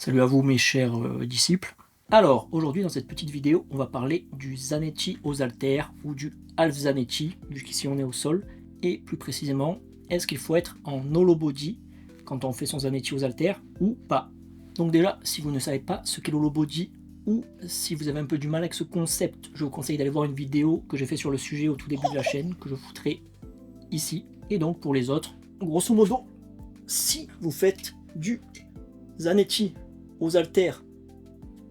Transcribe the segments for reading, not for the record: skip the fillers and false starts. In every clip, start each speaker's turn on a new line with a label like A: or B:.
A: Salut à vous mes chers disciples. Alors, aujourd'hui dans cette petite vidéo, on va parler du Zanetti aux haltères ou du Half Zanetti, jusqu'ici on est au sol. Et plus précisément, est-ce qu'il faut être en hollow body quand on fait son Zanetti aux haltères ou pas? Donc déjà, si vous ne savez pas ce qu'est l'hollow body ou si vous avez un peu du mal avec ce concept, je vous conseille d'aller voir une vidéo que j'ai fait sur le sujet au tout début de la chaîne, que je foutrai ici. Et donc pour les autres, grosso modo, si vous faites du Zanetti aux haltères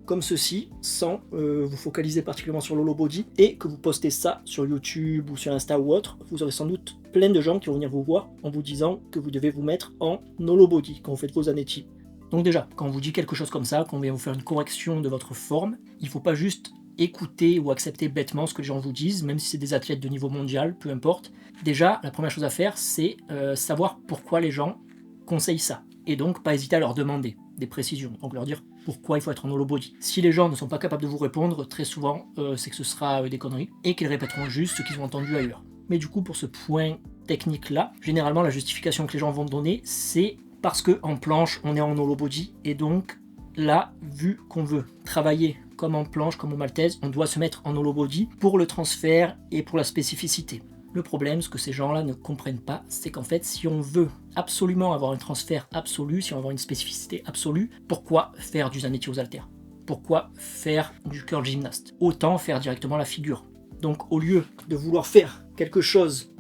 A: comme ceci, sans vous focaliser particulièrement sur l'hollow body, et que vous postez ça sur YouTube ou sur Insta ou autre, vous aurez sans doute plein de gens qui vont venir vous voir en vous disant que vous devez vous mettre en hollow body quand vous faites vos Zanetti. Donc déjà, quand on vous dit quelque chose comme ça, qu'on vient vous faire une correction de votre forme, il ne faut pas juste écouter ou accepter bêtement ce que les gens vous disent, même si c'est des athlètes de niveau mondial, peu importe. Déjà, la première chose à faire, c'est savoir pourquoi les gens conseillent ça, et donc pas hésiter à leur demander des précisions, donc leur dire pourquoi il faut être en hollow body. Si les gens ne sont pas capables de vous répondre, très souvent c'est que ce sera des conneries, et qu'ils répéteront juste ce qu'ils ont entendu ailleurs. Mais du coup, pour ce point technique là, généralement la justification que les gens vont donner, c'est parce que en planche on est en hollow body, et donc là, vu qu'on veut travailler comme en planche, comme au maltaise, on doit se mettre en hollow body pour le transfert et pour la spécificité. Le problème, ce que ces gens-là ne comprennent pas, c'est qu'en fait, si on veut absolument avoir un transfert absolu, si on veut avoir une spécificité absolue, pourquoi faire du Zanetti aux haltères? Pourquoi faire du curl gymnaste? Autant faire directement la figure. Donc au lieu de vouloir faire quelque chose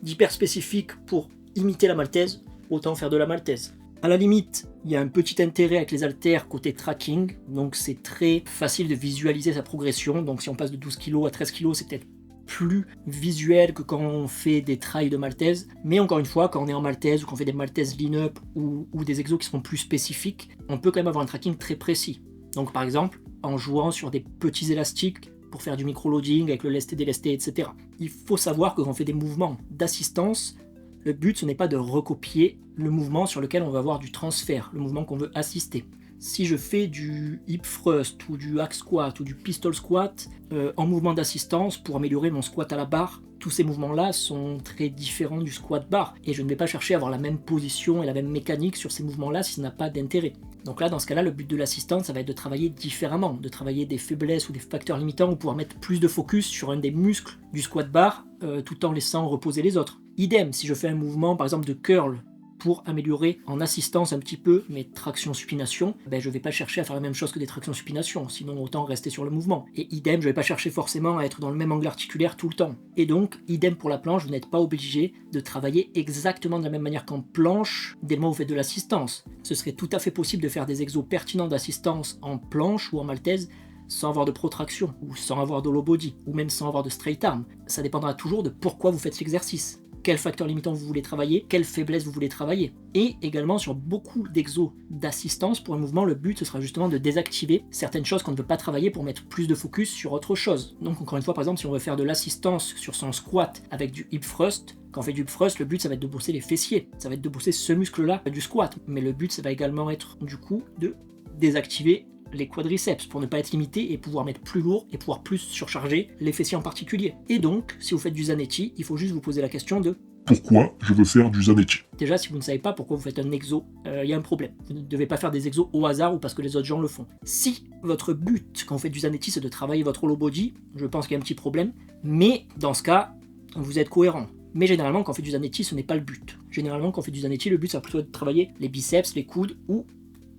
A: d'hyper spécifique pour imiter la maltaise, autant faire de la maltaise. À la limite, il y a un petit intérêt avec les haltères côté tracking, donc c'est très facile de visualiser sa progression. Donc si on passe de 12 kg à 13 kg, c'est peut-être plus visuel que quand on fait des trails de maltaise, mais encore une fois, quand on est en maltaise ou qu'on fait des maltaises lean-up ou des exos qui sont plus spécifiques, on peut quand même avoir un tracking très précis. Donc par exemple, en jouant sur des petits élastiques pour faire du micro-loading avec le lesté-délesté, etc. Il faut savoir que quand on fait des mouvements d'assistance, le but ce n'est pas de recopier le mouvement sur lequel on va avoir du transfert, le mouvement qu'on veut assister. Si je fais du hip thrust ou du hack squat ou du pistol squat en mouvement d'assistance pour améliorer mon squat à la barre, tous ces mouvements-là sont très différents du squat barre et je ne vais pas chercher à avoir la même position et la même mécanique sur ces mouvements-là si ça n'a pas d'intérêt. Donc là, dans ce cas-là, le but de l'assistance, ça va être de travailler différemment, de travailler des faiblesses ou des facteurs limitants ou pouvoir mettre plus de focus sur un des muscles du squat bar tout en laissant reposer les autres. Idem, si je fais un mouvement par exemple de curl pour améliorer en assistance un petit peu mes tractions-supination, je ne vais pas chercher à faire la même chose que des tractions-supination, sinon autant rester sur le mouvement. Et idem, je ne vais pas chercher forcément à être dans le même angle articulaire tout le temps. Et donc, idem pour la planche, vous n'êtes pas obligé de travailler exactement de la même manière qu'en planche dès le moment où vous faites de l'assistance. Ce serait tout à fait possible de faire des exos pertinents d'assistance en planche ou en maltaise sans avoir de protraction, ou sans avoir de low body, ou même sans avoir de straight arm. Ça dépendra toujours de pourquoi vous faites l'exercice. Quel facteur limitant vous voulez travailler, quelle faiblesse vous voulez travailler. Et également sur beaucoup d'exos d'assistance pour un mouvement, le but ce sera justement de désactiver certaines choses qu'on ne veut pas travailler pour mettre plus de focus sur autre chose. Donc encore une fois, par exemple, si on veut faire de l'assistance sur son squat avec du hip thrust, quand on fait du hip thrust, le but ça va être de bosser les fessiers, ça va être de bosser ce muscle-là du squat. Mais le but ça va également être du coup de désactiver les quadriceps pour ne pas être limité et pouvoir mettre plus lourd et pouvoir plus surcharger les fessiers en particulier. Et donc, si vous faites du Zanetti, il faut juste vous poser la question de
B: pourquoi je veux faire du Zanetti.
A: Déjà, si vous ne savez pas pourquoi vous faites un exo, il y a un problème. Vous ne devez pas faire des exos au hasard ou parce que les autres gens le font. Si votre but quand vous faites du Zanetti c'est de travailler votre hollow body, je pense qu'il y a un petit problème, mais dans ce cas, vous êtes cohérent. Mais généralement, quand on fait du Zanetti, ce n'est pas le but. Généralement, quand on fait du Zanetti, le but ça va plutôt être de travailler les biceps, les coudes ou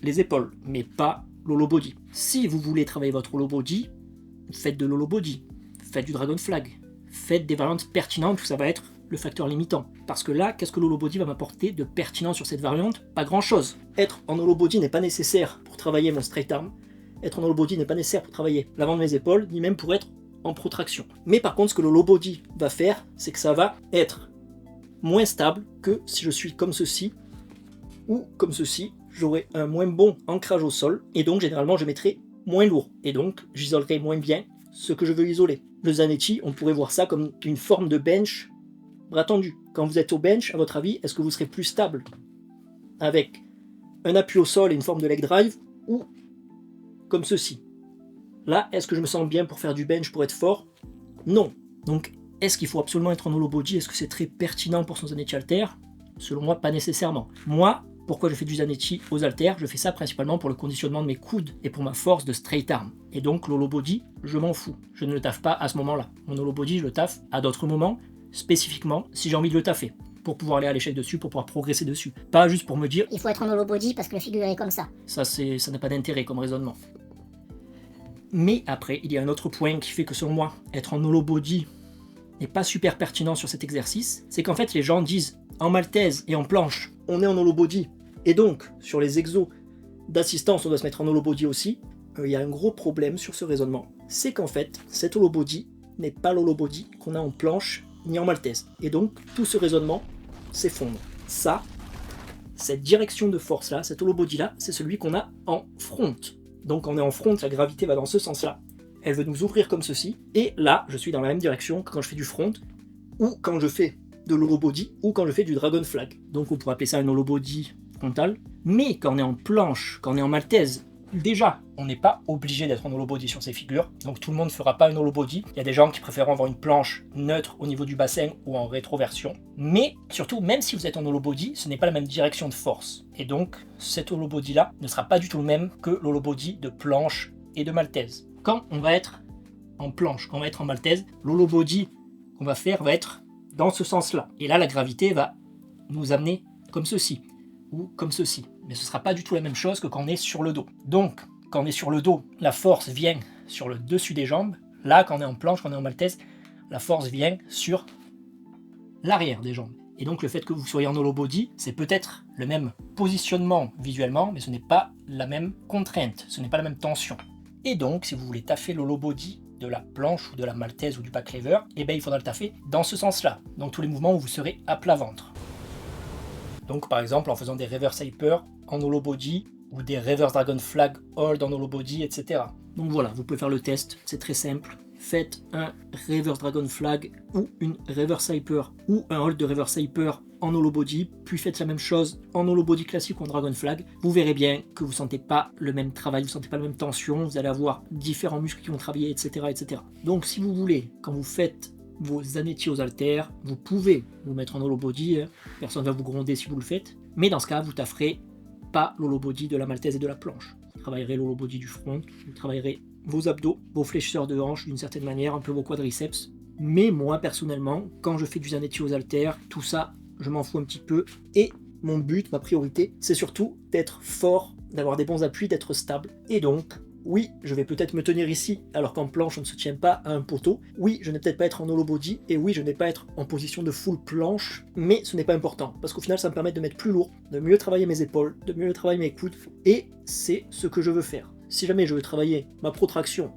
A: les épaules, mais pas l'hollow body. Si vous voulez travailler votre hollow body, faites de l'hollow body, faites du dragon flag, faites des variantes pertinentes où ça va être le facteur limitant. Parce que là, qu'est-ce que l'hollow body va m'apporter de pertinent sur cette variante? Pas grand chose. Être en hollow body n'est pas nécessaire pour travailler mon straight arm. Être en hollow body n'est pas nécessaire pour travailler l'avant de mes épaules, ni même pour être en protraction. Mais par contre, ce que le hollow body va faire, c'est que ça va être moins stable que si je suis comme ceci ou comme ceci. J'aurai un moins bon ancrage au sol, et donc généralement je mettrai moins lourd, et donc j'isolerai moins bien ce que je veux isoler. Le Zanetti, on pourrait voir ça comme une forme de bench bras tendu. Quand vous êtes au bench, à votre avis, est-ce que vous serez plus stable avec un appui au sol et une forme de leg drive, ou comme ceci? Là, est-ce que je me sens bien pour faire du bench, pour être fort? Non. Donc, est-ce qu'il faut absolument être en hollow body? Est-ce que c'est très pertinent pour son Zanetti halter? Selon moi, pas nécessairement. Moi, Pourquoi je fais du Zanetti aux haltères? Je fais ça principalement pour le conditionnement de mes coudes et pour ma force de straight arm. Et donc l'hollow body, je m'en fous. Je ne le taffe pas à ce moment-là. Mon hollow body, je le taffe à d'autres moments, spécifiquement si j'ai envie de le taffer, pour pouvoir aller à l'échec dessus, pour pouvoir progresser dessus. Pas juste pour me dire
C: il faut être en hollow body parce que le figure est comme ça.
A: Ça n'a pas d'intérêt comme raisonnement. Mais après, il y a un autre point qui fait que selon moi, être en hollow body n'est pas super pertinent sur cet exercice, c'est qu'en fait les gens disent en maltaise et en planche, on est en hollow body, et donc sur les exos d'assistance on doit se mettre en hollow body aussi. Il y a un gros problème sur ce raisonnement, c'est qu'en fait cet hollow body n'est pas l'hollow body qu'on a en planche ni en maltaise, et donc tout ce raisonnement s'effondre. Ça, cette direction de force là, cet hollow body là, c'est celui qu'on a en front. Donc quand on est en front, la gravité va dans ce sens là. Elle veut nous ouvrir comme ceci, et là, je suis dans la même direction que quand je fais du front, ou quand je fais de l'hollow body, ou quand je fais du dragon flag. Donc on pourrait appeler ça un hollow body frontal. Mais quand on est en planche, quand on est en maltaise, déjà, on n'est pas obligé d'être en hollow body sur ces figures, donc tout le monde ne fera pas un hollow body. Il y a des gens qui préfèrent avoir une planche neutre au niveau du bassin ou en rétroversion. Mais surtout, même si vous êtes en hollow body, ce n'est pas la même direction de force. Et donc, cet hollow body là ne sera pas du tout le même que l'hollow body de planche et de maltaise. Quand on va être en planche, quand on va être en maltaise, l'hollow body qu'on va faire va être dans ce sens-là. Et là, la gravité va nous amener comme ceci, ou comme ceci. Mais ce ne sera pas du tout la même chose que quand on est sur le dos. Donc, quand on est sur le dos, la force vient sur le dessus des jambes. Là, quand on est en planche, quand on est en maltaise, la force vient sur l'arrière des jambes. Et donc, le fait que vous soyez en hollow body, c'est peut-être le même positionnement visuellement, mais ce n'est pas la même contrainte, ce n'est pas la même tension. Et donc, si vous voulez taffer l'hollow body de la planche ou de la maltaise ou du back lever, eh bien, il faudra le taffer dans ce sens-là. Donc tous les mouvements où vous serez à plat ventre. Donc par exemple en faisant des reverse hyper en hollow body ou des reverse dragon flag hold en hollow body, etc. Donc voilà, vous pouvez faire le test, c'est très simple. Faites un reverse dragon flag ou une reverse hyper ou un hold de reverse hyper en hollow body, puis faites la même chose en hollow body classique ou en dragon flag. Vous verrez bien que vous ne sentez pas le même travail, vous ne sentez pas la même tension, vous allez avoir différents muscles qui vont travailler, etc., etc. Donc si vous voulez, quand vous faites vos Zanetti aux haltères, vous pouvez vous mettre en hollow body, personne ne va vous gronder si vous le faites, mais dans ce cas, vous tafferez pas l'hollow body de la maltaise et de la planche. Vous travaillerez l'hollow body du front, vous travaillerez vos abdos, vos fléchisseurs de hanches d'une certaine manière, un peu vos quadriceps. Mais moi, personnellement, quand je fais du Zanetti aux haltères, tout ça, je m'en fous un petit peu. Et mon but, ma priorité, c'est surtout d'être fort, d'avoir des bons appuis, d'être stable. Et donc, oui, je vais peut-être me tenir ici, alors qu'en planche, on ne se tient pas à un poteau. Oui, je ne vais peut-être pas être en hollow body, et oui, je ne vais pas être en position de full planche, mais ce n'est pas important, parce qu'au final, ça me permet de mettre plus lourd, de mieux travailler mes épaules, de mieux travailler mes coudes, et c'est ce que je veux faire. Si jamais je veux travailler ma protraction,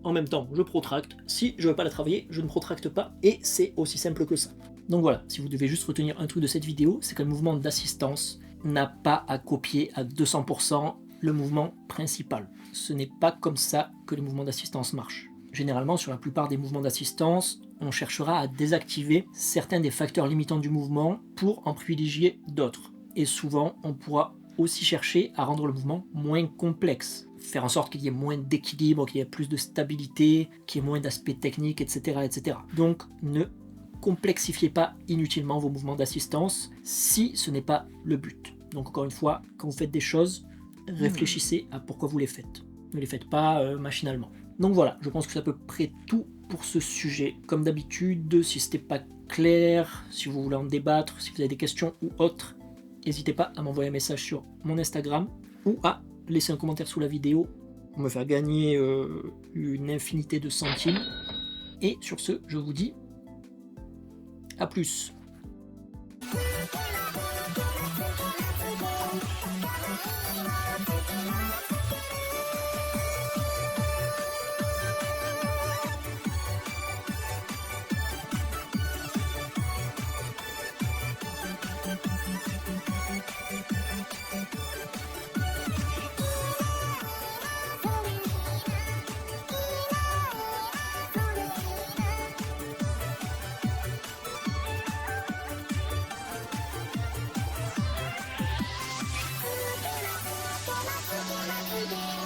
A: en même temps, je protracte. Si je ne veux pas la travailler, je ne protracte pas, et c'est aussi simple que ça. Donc voilà, si vous devez juste retenir un truc de cette vidéo, c'est qu'un mouvement d'assistance n'a pas à copier à 200% le mouvement principal. Ce n'est pas comme ça que les mouvements d'assistance marchent. Généralement, sur la plupart des mouvements d'assistance, on cherchera à désactiver certains des facteurs limitants du mouvement pour en privilégier d'autres. Et souvent, on pourra aussi chercher à rendre le mouvement moins complexe, faire en sorte qu'il y ait moins d'équilibre, qu'il y ait plus de stabilité, qu'il y ait moins d'aspects techniques, etc., etc. Donc, ne complexifiez pas inutilement vos mouvements d'assistance si ce n'est pas le but. Donc encore une fois, quand vous faites des choses, réfléchissez à pourquoi vous les faites. Ne les faites pas machinalement. Donc voilà, je pense que c'est à peu près tout pour ce sujet. Comme d'habitude, si c'était pas clair, si vous voulez en débattre, si vous avez des questions ou autres, n'hésitez pas à m'envoyer un message sur mon Instagram ou à laisser un commentaire sous la vidéo pour me faire gagner une infinité de centimes. Et sur ce, je vous dis à plus.
C: Idée.